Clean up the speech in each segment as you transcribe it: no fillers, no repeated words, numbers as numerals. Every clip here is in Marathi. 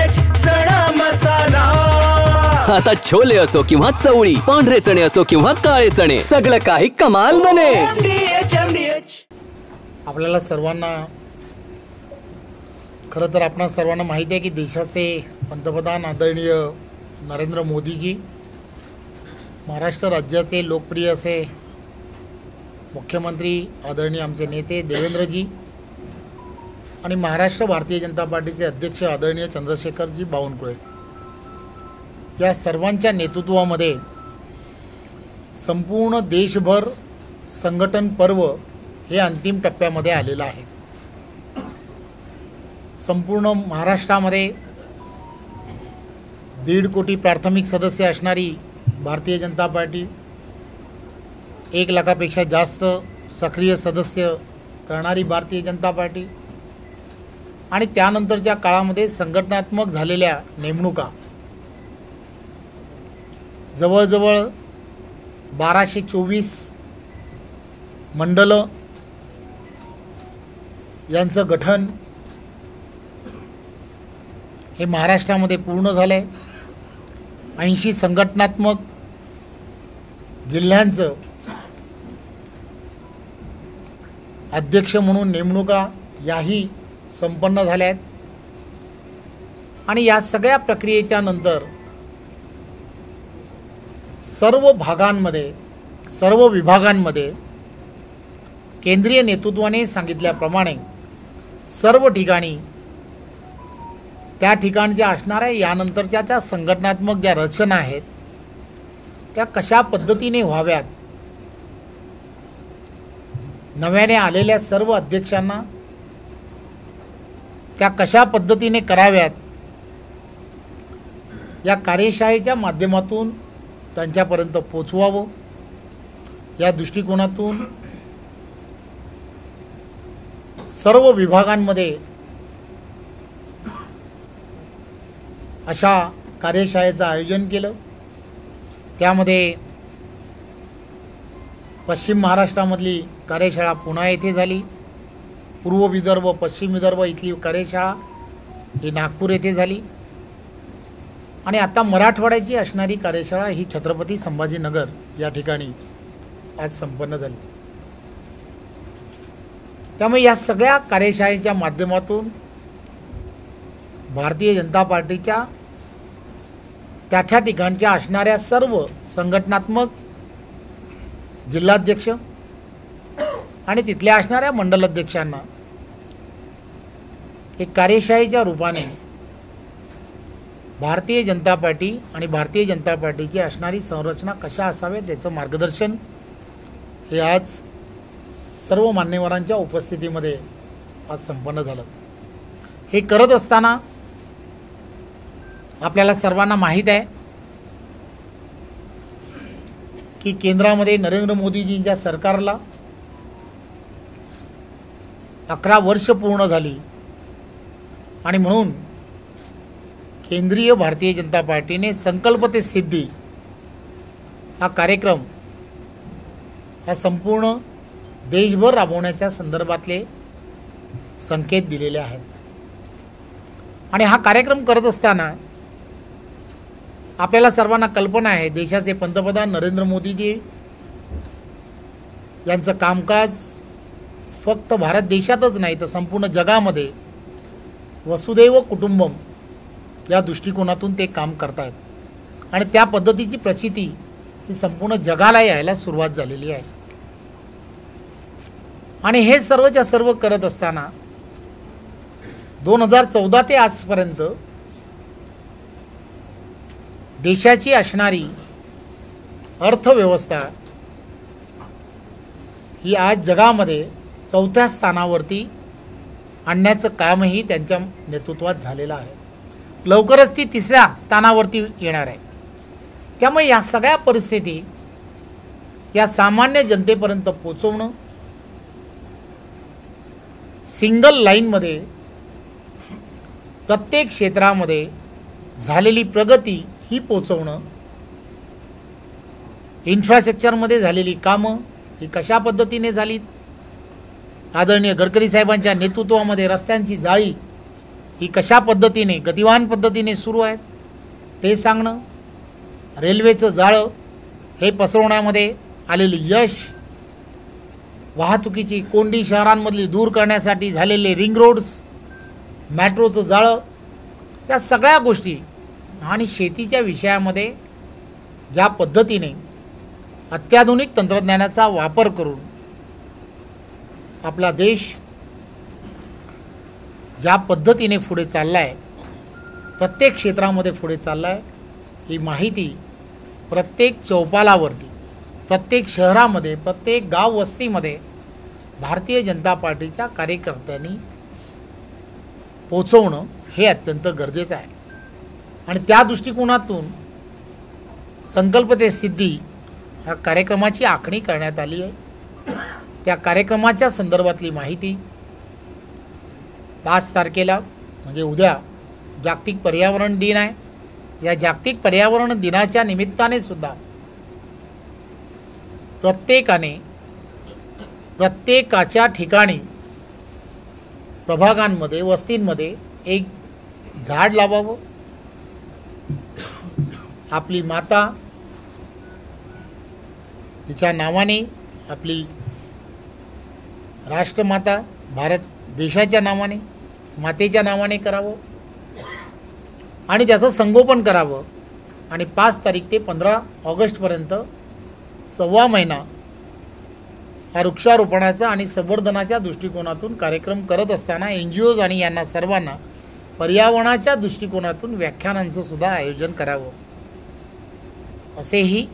चणा मसाला। आता छोले असो किंवा चवळी, पांढरे चणे असो किंवा काळे चणे, सगळं काही कमाल बने। आपल्याला सर्वांना खरं तर आपणा सर्वांना माहिती आहे की देशाचे पंतप्रधान आदरणीय नरेंद्र मोदीजी, महाराष्ट्र राज्याचे लोकप्रिय असे मुख्यमंत्री आदरणीय आमचे नेते देवेंद्रजी आणि महाराष्ट्र भारतीय जनता पार्टीचे अध्यक्ष आदरणीय चंद्रशेखरजी बावनकुळे, या सर्वांच्या नेतृत्वामध्ये संपूर्ण देशभर संघटन पर्व हे अंतिम टप्प्यामध्ये आलेलं आहे। संपूर्ण महाराष्ट्रामध्ये 1.5 कोटी प्राथमिक सदस्य असणारी भारतीय जनता पार्टी, 1 लाखापेक्षा जास्त सक्रिय सदस्य करणारी भारतीय जनता पार्टी आणि त्यानंतरच्या काळामध्ये संघटनात्मक झालेल्या नेमणुका जवळजवळ 1224 मंडलं यांचं गठन हे महाराष्ट्रामध्ये पूर्ण झालं आहे। 80 संघटनात्मक जिल्ह्यांचं अध्यक्ष म्हणून नेमणुका याही संपन्न झाल्या आहेत आणि या सगळ्या प्रक्रियेच्या नंतर सर्व भागांमध्ये, सर्व विभागांमध्ये केंद्रीय नेतृत्वाने सांगितल्याप्रमाणे सर्व ठिकाणी त्या ठिकाणच्या असणाऱ्या यानंतरच्या ज्या संघटनात्मक ज्या रचना आहेत त्या कशा पद्धतीने व्हाव्यात, नव्याने आलेल्या सर्व अध्यक्षांना त्या कशा पद्धतीने कराव्यात, या कार्यशाळेच्या माध्यमातून त्यांच्यापर्यंत पोचवावं, या दृष्टिकोनातून सर्व विभागांमध्ये अशा कार्यशाळेचं आयोजन केलं। त्यामध्ये पश्चिम महाराष्ट्रामधली कार्यशाळा पुणे येथे झाली, पूर्व विदर्भ, पश्चिम विदर्भ इथली कार्यशाळा ही नागपूर येथे झाली आणि आता मराठवाड्याची असणारी कार्यशाळा ही छत्रपती संभाजीनगर या ठिकाणी आज संपन्न झाली। त्यामुळे या सगळ्या कार्यशाळेच्या माध्यमातून भारतीय जनता पार्टीच्या त्या ठिकाणच्या असणाऱ्या सर्व संघटनात्मक जिल्हाध्यक्ष आणि तिथल्या असणाऱ्या मंडलाध्यक्षांना एक कार्यशाळेच्या रूपाने भारतीय जनता पार्टी आणि भारतीय जनता पार्टीची असणारी संरचना कशा असाव्यात याचं मार्गदर्शन हे आज सर्व मान्यवरांच्या उपस्थितीमध्ये आज संपन्न झालं। हे करत असताना आपल्याला सर्वांना माहीत आहे की केंद्रामध्ये नरेंद्र मोदीजींच्या सरकारला 11 वर्ष पूर्ण झाली आणि म्हणून केंद्रीय भारतीय जनता पार्टीने संकल्प ते सिद्धी हा कार्यक्रम हा संपूर्ण देशभर राबवण्याच्या संदर्भातले संकेत दिलेले आहेत आणि हा कार्यक्रम करत असताना आपल्याला सर्वांना कल्पना आहे देशाचे पंतप्रधान नरेंद्र मोदीजी यांचं कामकाज फक्त भारत देशातच नाही तर संपूर्ण जगामध्ये वसुदैव कुटुंबम या दृष्टिकोनातून ते काम करतात आणि त्या पद्धतीची प्रचिती ही संपूर्ण जगाला यायला सुरुवात झालेली आहे आणि हे सर्वच्या सर्व करत असताना 2014 ते आजपर्यंत देशाची असणारी अर्थव्यवस्था ही आज जगामध्ये 4थ्या स्थानावरती आणण्याचं कामही त्यांच्या नेतृत्वात झालेलं आहे। लवकरच ती 3ऱ्या स्थानावरती येणार आहे। त्यामुळे या सगळ्या परिस्थिती या सामान्य जनतेपर्यंत पोहोचवणं, सिंगल लाईनमध्ये प्रत्येक क्षेत्रामध्ये झालेली प्रगती ही पोहोचवणं, इन्फ्रास्ट्रक्चरमध्ये झालेली कामं ही कशा पद्धतीने झालीत, आदरणीय गडकरी साहेबांच्या नेतृत्वामध्ये रस्त्यांची जाळी ही कशा पद्धतीने गतिमान पद्धतीने सुरू आहेत ते सांगणं, रेल्वेचं जाळं हे पसरवण्यामध्ये आलेले यश, वाहतुकीची कोंडी शहरांमधली दूर करण्यासाठी झालेले रिंग रोड्स, मेट्रोचं जाळं, या सगळ्या गोष्टी आणि शेतीच्या विषयामध्ये ज्या पद्धतीने अत्याधुनिक तंत्रज्ञानाचा वापर करून आपला देश ज्या पद्धतीने पुढे चालला आहे, प्रत्येक क्षेत्रामध्ये पुढे चालला आहे, ही माहिती प्रत्येक चौपालावरती, प्रत्येक शहरामध्ये, प्रत्येक गाव वस्तीमध्ये भारतीय जनता पार्टीच्या कार्यकर्त्यांनी पोचवणं हे अत्यंत गरजेचं आहे. आणि त्या दृष्टिकोनातून संकल्प ते सिद्धी ह्या कार्यक्रमाची आखणी करण्यात आली आहे. त्या कार्यक्रमाच्या संदर्भातली माहिती 5 तारखेला म्हणजे उद्या जागतिक पर्यावरण दिन आहे. या जागतिक पर्यावरण दिनाच्या निमित्ताने सुद्धा प्रत्येकाच्या ठिकाणी, प्रभागांमध्ये, वस्तींमध्ये एक झाड लावावं. आपली माता हिच्या नावाने, आपली राष्ट्रमाता भारत देशाच्या नावाने, मातेच्या नावाने करावं आणि त्याचं संगोपन करावं. आणि 5 तारीख ते 15 ऑगस्टपर्यंत 1.25 महिना हा वृक्षारोपणाचा आणि संवर्धनाच्या दृष्टिकोनातून कार्यक्रम करत असताना NGOज आणि यांना सर्वांना पर्यावरणाच्या दृष्टिकोनातून व्याख्यानांचं सुद्धा आयोजन करावं, असेही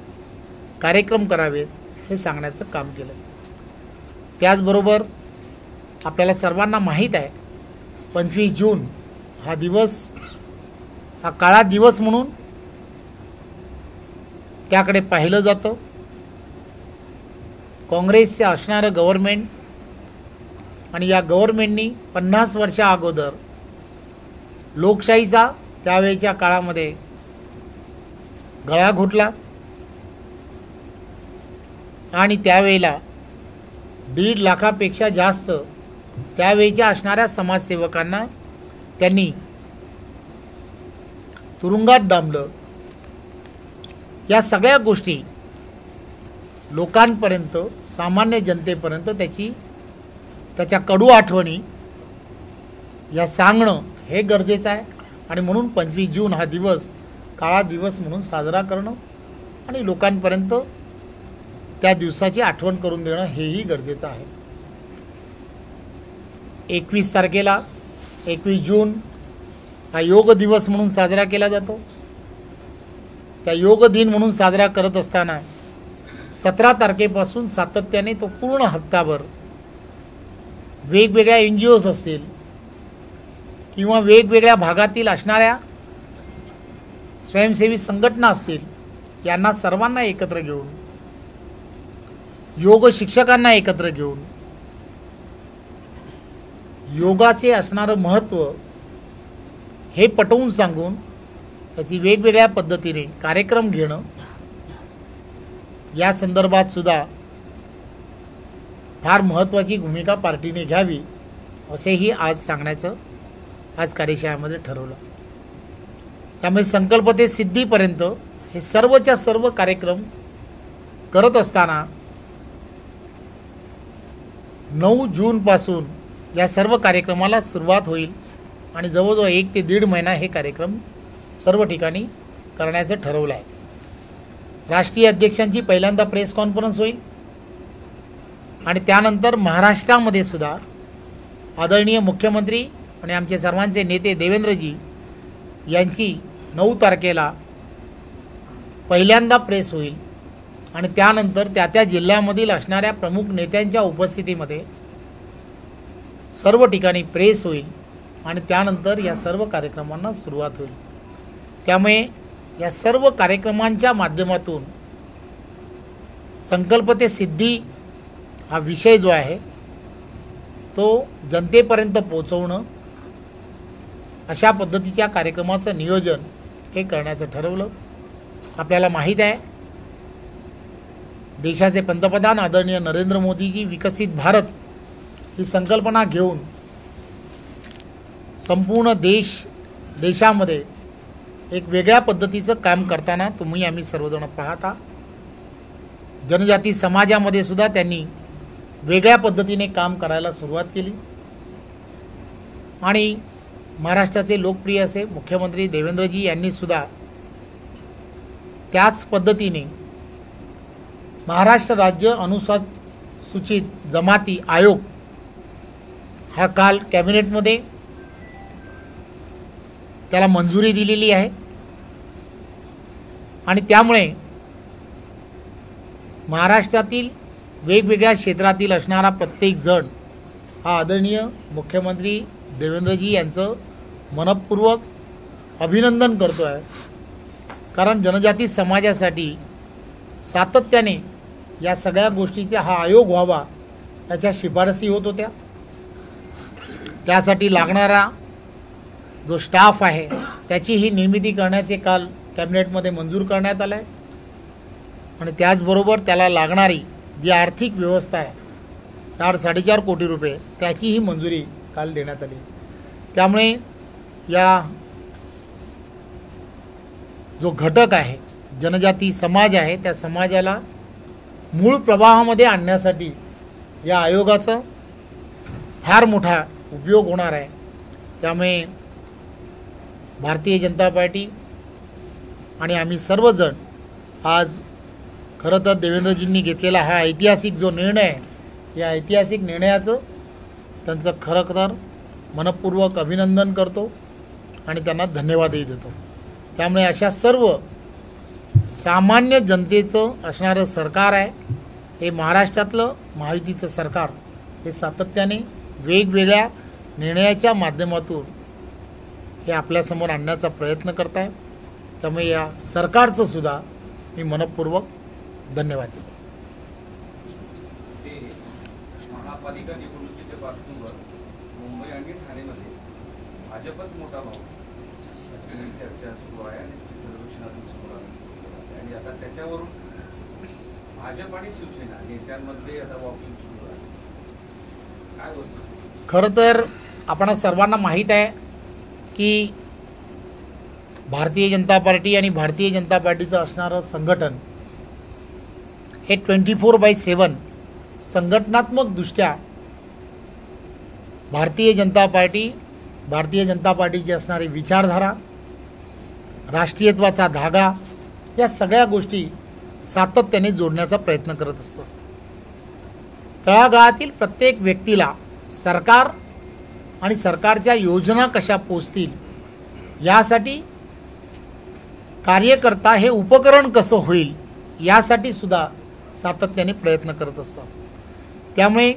कार्यक्रम करावेत हे सांगण्याचं काम केलं. त्याचबरोबर आपल्याला सर्वांना माहीत आहे 25 जून हा दिवस, हा काळा दिवस म्हणून त्याकडे पाहिलं जातं. काँग्रेसचे असणारं गव्हर्नमेंट आणि या गव्हर्नमेंटनी 50 वर्षा अगोदर लोकशाहीचा त्यावेळच्या काळामध्ये गळा घोटला आणि त्यावेळेला 1.5 लाखापेक्षा जास्त त्यावेळच्या असणाऱ्या समाजसेवकांना त्यांनी तुरुंगात डांबलं. या सगळ्या गोष्टी लोकांपर्यंत, सामान्य जनतेपर्यंत त्याच्या कडू आठवणी या सांगणं हे गरजेचं आहे. आणि म्हणून 25 जून हा दिवस काळा दिवस म्हणून साजरा करणं आणि लोकांपर्यंत त्या दिवसाची आठवण करून देणं हेही गरजेचं आहे. 21 तारखेला 21 जून हा योग दिवस म्हणून साजरा केला जातो. त्या योग दिन म्हणून साजरा करत असताना 17 तारखेपासून सातत्याने तो पूर्ण हप्ताभर वेगवेगळ्या NGOज असतील किंवा वेगवेगळ्या भागातील असणाऱ्या स्वयंसेवी संघटना असतील, यांना सर्वांना एकत्र घेऊन, योग शिक्षकांना एकत्र घेऊन योगाचे असणारं महत्त्व हे पटवून सांगून त्याची वेगवेगळ्या पद्धतीने कार्यक्रम घेणं, या संदर्भात सुद्धा फार महत्त्वाची भूमिका पार्टीने घ्यावी असेही आज सांगण्याचं आज कार्यशाळेमध्ये ठरवलं. त्यामुळे संकल्प ते सिद्धीपर्यंत हे सर्वच्या सर्व कार्यक्रम करत असताना 9 जूनपासून या सर्व कार्यक्रमाला सुरुवात होईल आणि जवळजवळ 1 ते 1.5 महिना हे कार्यक्रम सर्व ठिकाणी करण्याचं ठरवलं आहे. राष्ट्रीय अध्यक्षांची पहिल्यांदा प्रेस कॉन्फरन्स होईल आणि त्यानंतर महाराष्ट्रामध्ये सुद्धा आदरणीय मुख्यमंत्री आणि आमचे सर्वांचे नेते देवेंद्रजी यांची 9 तारखेला पहिल्यांदा प्रेस होईल आणि त्यानंतर त्या जिल्ह्यामधील असणाऱ्या प्रमुख नेत्यांच्या उपस्थितीमध्ये सर्व ठिकाणी प्रेस होईल आणि त्यानंतर या सर्व कार्यक्रमांना सुरुवात होईल. त्यामुळे या सर्व कार्यक्रमांच्या माध्यमातून संकल्प ते सिद्धी हा विषय जो आहे तो जनतेपर्यंत पोहोचवणं, अशा पद्धतीच्या कार्यक्रमाचं नियोजन हे करण्याचं ठरवलं. आपल्याला माहीत आहे देशाचे पंतप्रधान आदरणीय नरेंद्र मोदीजी विकसित भारत ही संकल्पना घेऊन संपूर्ण देशामध्ये एक वेगळ्या पद्धतीचं काम करताना तुम्ही आम्ही सर्वजण पाहता. जनजाती समाजामध्ये सुद्धा त्यांनी वेगळ्या पद्धतीने काम करायला सुरुवात केली आणि महाराष्ट्राचे लोकप्रिय असे मुख्यमंत्री देवेंद्रजी यांनी सुद्धा त्याच पद्धतीने महाराष्ट्र राज्य अनुसूचित जमाती आयोग हा काल कॅबिनेटमध्ये त्याला मंजुरी दिलेली आहे आणि त्यामुळे महाराष्ट्रातील वेगवेगळ्या क्षेत्रातील असणारा प्रत्येक जण हा आदरणीय मुख्यमंत्री देवेंद्रजी यांचं मनपूर्वक अभिनंदन करतो आहे. कारण जनजाती समाजासाठी सातत्याने या सगळ्या गोष्टीचा हा आयोग व्हावा याच्या शिफारसी होत होत्या. त्यासाठी लागणारा जो स्टाफ आहे त्याचीही निर्मिती करण्याचे काल कॅबिनेटमध्ये मंजूर करण्यात आलं आहे आणि त्याचबरोबर त्याला लागणारी जी आर्थिक व्यवस्था आहे 4-4.5 कोटी रुपये त्याचीही मंजुरी काल देण्यात आली. त्यामुळे या जो घटक आहे जनजाती समाज आहे त्या समाजाला मूळ प्रवाहामध्ये आणण्यासाठी या आयोगाचा फार मोठा उपयोग होणार आहे. त्यामुळे भारतीय जनता पार्टी आणि आम्ही सर्वजण आज खरं तर देवेंद्रजींनी घेतलेला हा ऐतिहासिक जो निर्णय आहे या ऐतिहासिक निर्णयाचं त्यांचं खरं तर मनपूर्वक अभिनंदन करतो आणि त्यांना धन्यवादही देतो. त्यामुळे अशा सर्व सामान्य जनतेचं असणारं सरकार आहे हे महाराष्ट्रातलं महायुतीचं सरकार हे सातत्याने वेगवेगळ्या निर्णयाच्या माध्यमातून हे आपल्यासमोर आणण्याचा प्रयत्न करत आहे. त्यामुळे या सरकारचं सुद्धा मी मनपूर्वक धन्यवाद देतो. महापालिका निवडणुकीच्या पार्श्वभूमीवर मुंबई आणि ठाणेमध्ये भाजपच मोठा भाव अशी चर्चा सुरू आहे आणि सर्वेक्षणातून सुरू आहे आणि आता त्याच्यावरून भाजप आणि शिवसेना नेत्यांमध्ये आता वॉकिंग सुरू आहे. काय वस्तू? खरं तर आपण सर्वांना माहीत आहे की भारतीय जनता पार्टी आणि भारतीय जनता पार्टीचं असणारं संघटन हे 24/7 संघटनात्मकदृष्ट्या भारतीय जनता पार्टीची असणारी विचारधारा, राष्ट्रीयत्वाचा धागा या सगळ्या गोष्टी सातत्याने जोडण्याचा प्रयत्न करत असतं. तळागाळातील प्रत्येक व्यक्तीला सरकार आणि सरकारच्या योजना कशा पोचतील यासाठी कार्यकर्ता हे उपकरण कसं होईल यासाठी सुद्धा सातत्याने प्रयत्न करत असतात. त्यामुळे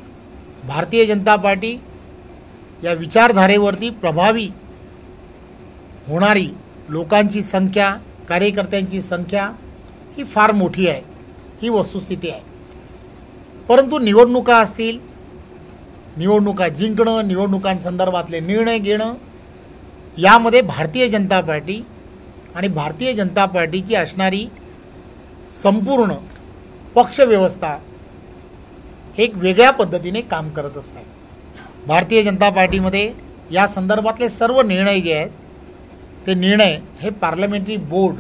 भारतीय जनता पार्टी या विचारधारेवरती प्रभावी होणारी लोकांची संख्या, कार्यकर्त्यांची संख्या ही फार मोठी आहे, ही वस्तुस्थिती आहे. परंतु निवडणुका असतील, निवडणुका जिंकणं, निवडणुकांसंदर्भातले निर्णय घेणं यामध्ये भारतीय जनता पार्टी आणि भारतीय जनता पार्टीची असणारी संपूर्ण पक्षव्यवस्था एक वेगळ्या पद्धतीने काम करत असते. भारतीय जनता पार्टीमध्ये या संदर्भातले सर्व निर्णय जे आहेत ते निर्णय हे पार्लमेंटरी बोर्ड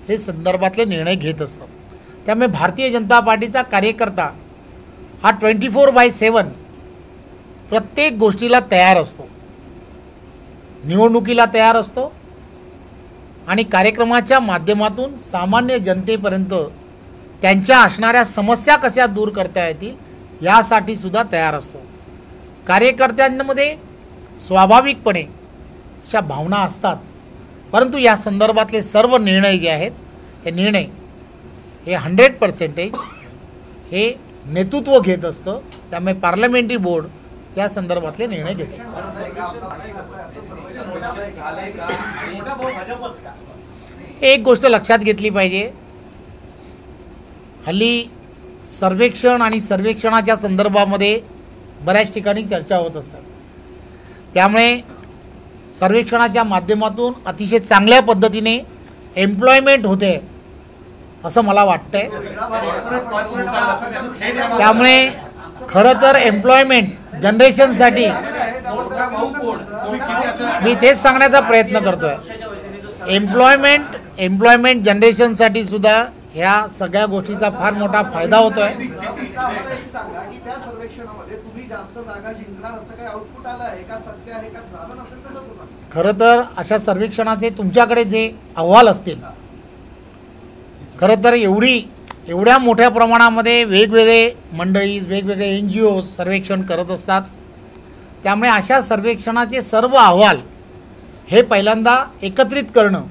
हे संदर्भातले निर्णय घेत असतं. त्यामुळे भारतीय जनता पार्टीचा कार्यकर्ता हा 24/7 प्रत्येक गोष्टीला तयार असतो, निवडणुकीला तयार असतो आणि कार्यक्रमाच्या माध्यमातून सामान्य जनतेपर्यंत त्यांच्या असणाऱ्या समस्या कशा दूर करता येतील यासाठी सुद्धा तयार असतो. कार्यकर्त्यांमध्ये स्वाभाविकपणे अशा भावना असतात, परंतु या संदर्भातले सर्व निर्णय जे आहेत हे निर्णय हे 100% हे नेतृत्व घेत असतं. त्यामुळे पार्लमेंटरी बोर्ड या संदर्भातले निर्णय घेते. एक गोष्ट लक्षात घेतली पाहिजे, हल्ली सर्वेक्षण आणि सर्वेक्षणाच्या संदर्भामध्ये बऱ्याच ठिकाणी चर्चा होत असतात. त्यामुळे सर्वेक्षणाच्या माध्यमातून अतिशय चांगल्या पद्धतीने एम्प्लॉयमेंट होते असं मला वाटतंय. त्यामुळे खरं तर एम्प्लॉयमेंट जनरेशनसाठी मी तेच सांगण्याचा प्रयत्न करतोय. एम्प्लॉयमेंट जनरेशनसाठी सुद्धा ह्या सगळ्या गोष्टीचा फार मोठा फायदा होतोय. सांगा की त्या सर्वेक्षणामध्ये तुम्ही जास्त जागा जिंकणार असं काही आउटपुट आलं आहे का? सत्य आहे का? झालं नसेल तर कसं झालं? खरं तर अशा सर्वेक्षणाचे तुमच्याकडे जे अहवाल असतील, खरं तर एवढ्या मोठ्या प्रमाणामध्ये वेगवेगळे मंडळी, वेगवेगळे NGO सर्वेक्षण करत असतात. त्यामुळे अशा सर्वेक्षणाचे सर्व अहवाल हे पहिल्यांदा एकत्रित करणं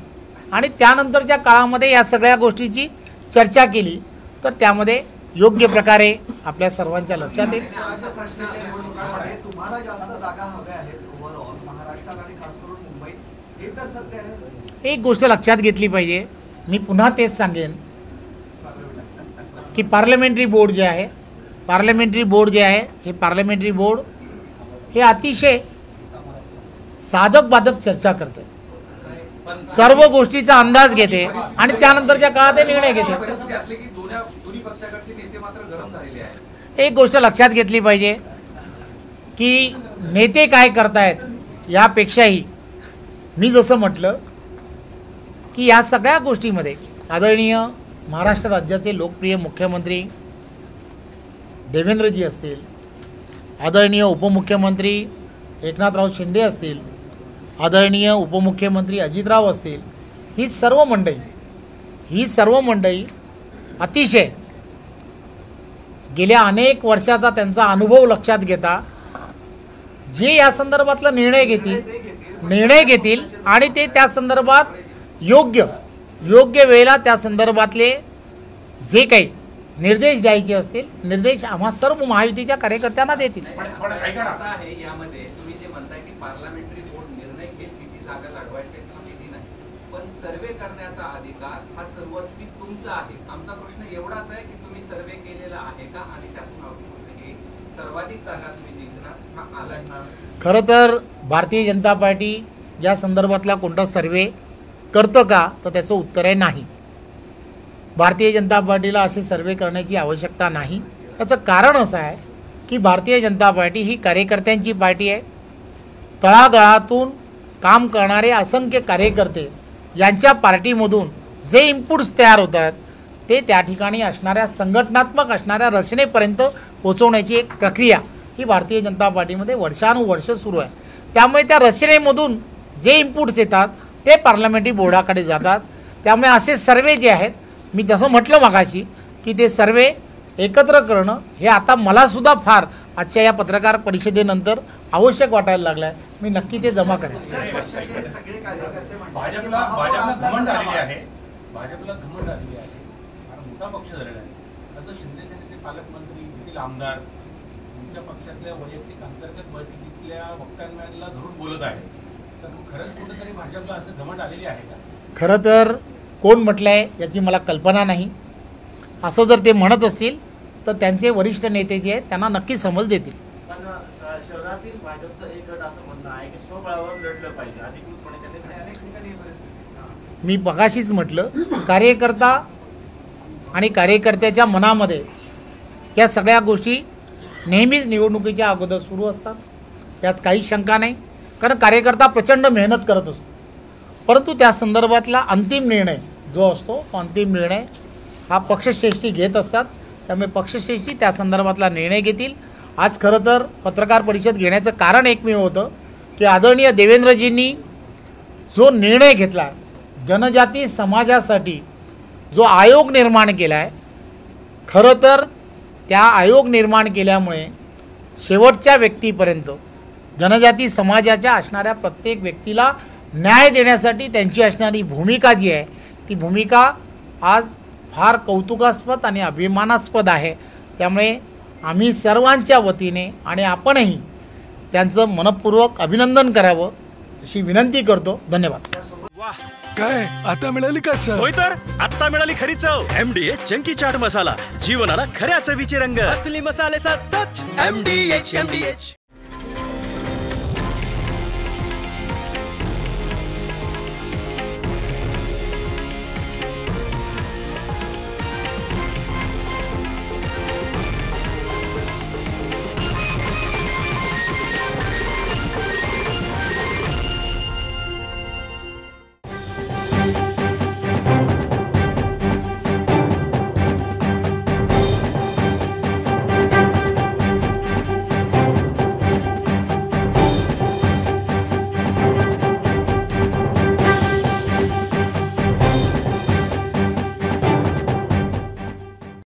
आणि त्यानंतरच्या काळामध्ये या सगळ्या गोष्टीची चर्चा केली तर त्यामध्ये योग्य प्रकारे आपल्या सर्वांच्या लक्षात येईल. राज्य संस्थेच्या निवडणुकांमध्ये तुम्हाला जास्त जागा हव्या आहेत ओव्हरऑल महाराष्ट्रात आणि खास करून मुंबईत, हे तर सत्य आहे. एक गोष्ट लक्षात घेतली पाहिजे. मी पुन्हा तेच सांगेन की पार्लमेंटरी बोर्ड जे आहे हे पार्लमेंटरी बोर्ड हे अतिशय साधक बाधक चर्चा करते, सर्व गोष्टीचा अंदाज घेते आणि त्यानंतरच्या काळात हे निर्णय घेते. परिस्थिती असली की दोन्ही पक्षाकडचे नेते मात्र गरम झालेले आहेत. एक गोष्ट लक्षात घेतली पाहिजे की नेते काय करतायत यापेक्षाही मी जसं म्हटलं की या सगळ्या गोष्टीमध्ये आदरणीय महाराष्ट्र राज्याचे लोकप्रिय मुख्यमंत्री देवेंद्रजी असतील, आदरणीय उपमुख्यमंत्री एकनाथराव शिंदे असतील, आदरणीय उपमुख्यमंत्री अजितराव असतील, ही सर्व मंडळी अतिशय गेल्या अनेक वर्षाचा त्यांचा अनुभव लक्षात घेता जे या संदर्भातला निर्णय घेतील आणि ते त्या संदर्भात योग्य वेळेला त्या संदर्भातले जे काही निर्देश द्यायचे असतील निर्देश आम्हा सर्व महायुतीच्या कार्यकर्त्यांना देतील. पण असं आहे यामध्ये तुम्ही जे म्हणताय की पार्लमेंटरी बोर्ड निर्णय घेईल किती जागा लढवायच्या किंवा किती नाही, पण सर्वे करण्याचा अधिकार हा सर्वस्वी तुमचा आहे. आमचा प्रश्न एवढाच आहे की तुम्ही सर्वे केलेला आहे का आणि त्यातून आउटपुट हे सर्वाधिक जागा तुम्ही जिंकणार हा आला ना. खरं तर भारतीय जनता पार्टी या संदर्भातला कोणता सर्वे करतं का तर त्याचं उत्तर आहे नाही. भारतीय जनता पार्टीला असे सर्वे करण्याची आवश्यकता नाही. याचं कारण असं आहे की भारतीय जनता पार्टी ही कार्यकर्त्यांची पार्टी आहे. तळागाळातून काम करणारे असंख्य कार्यकर्ते यांच्या पार्टीमधून जे इनपुट्स तयार होतात ते त्या ठिकाणी असणाऱ्या संघटनात्मक असणाऱ्या रचनेपर्यंत पोचवण्याची एक प्रक्रिया ही भारतीय जनता पार्टीमध्ये वर्षानुवर्ष सुरू आहे. त्यामुळे त्या रचनेमधून जे इनपुट्स येतात ते पार्लमेंटरी बोर्डाकडे जातात. त्यामुळे असे सर्वे जे आहेत मी जसं म्हटलं मगाशी की ते सर्वे एकत्र करणं हे आता मलासुद्धा फार आजच्या या पत्रकार परिषदेनंतर आवश्यक वाटायला लागलं आहे. मी नक्की ते जमा करेन. सगळे कार्यकर्ते भाजपला घमंड आलेली आहे आणि मोठा पक्ष झालेला आहे. तसं शिंदे सेनेचे पालकमंत्री येथील आमदार तुमच्या पक्षातल्या वैयक्तिक अंतर्गत बैठकीतल्या वक्तव्यांना धरून बोलत आहे. तर खरंच कुठेतरी भाजपला असं घमंड आलेली आहे का? खरं तर कोण म्हटलंय याची मला कल्पना नाही. असं जर ते म्हणत असतील तर त्यांचे वरिष्ठ नेते जे आहेत त्यांना नक्की समज देतील. पण शहरातील भाजपचं एक गट असं म्हणणं आहे की स्वबळावर लढलं पाहिजे अधिकृतपणे त्यांनी अनेक ठिकाणी ही परिस्थिती. मी मगाशीच म्हटलं कार्यकर्ता आणि कार्यकर्त्याच्या मनामध्ये या सगळ्या गोष्टी नेहमीच निवडणुकीच्या अगोदर सुरू असतात. यात काहीच शंका नाही. कारण कार्यकर्ता प्रचंड मेहनत करत असतो. परंतु त्या संदर्भातला अंतिम निर्णय जो असतो तो अंतिम निर्णय हा पक्षश्रेष्ठी घेत असतात. त्यामुळे पक्षश्रेष्ठी त्या संदर्भातला निर्णय घेतील. आज खरं तर पत्रकार परिषद घेण्याचं कारण एकमेव होतं की आदरणीय देवेंद्रजींनी जो निर्णय घेतला जनजाती समाजासाठी जो आयोग निर्माण केला आहे, खरं तर त्या आयोग निर्माण केल्यामुळे शेवटच्या व्यक्तीपर्यंत जनजाती समाजाच्या असणाऱ्या प्रत्येक व्यक्तीला न्याय देण्यासाठी त्यांची असणारी भूमिका जी आहे ती भूमिका आज फार कौतुकास्पद आणि अभिमानास्पद आहे. त्यामुळे आम्ही सर्वांच्या वतीने आणि आपणही त्यांचं मनपूर्वक अभिनंदन करावं अशी विनंती करतो. धन्यवाद. काय आता मिळाली का चव? होय तर आता मिळाली खरी चव. MDH चंकी चाट मसाला जीवनाला खऱ्या चवीचे रंग. असली मसाले साथ सच MDH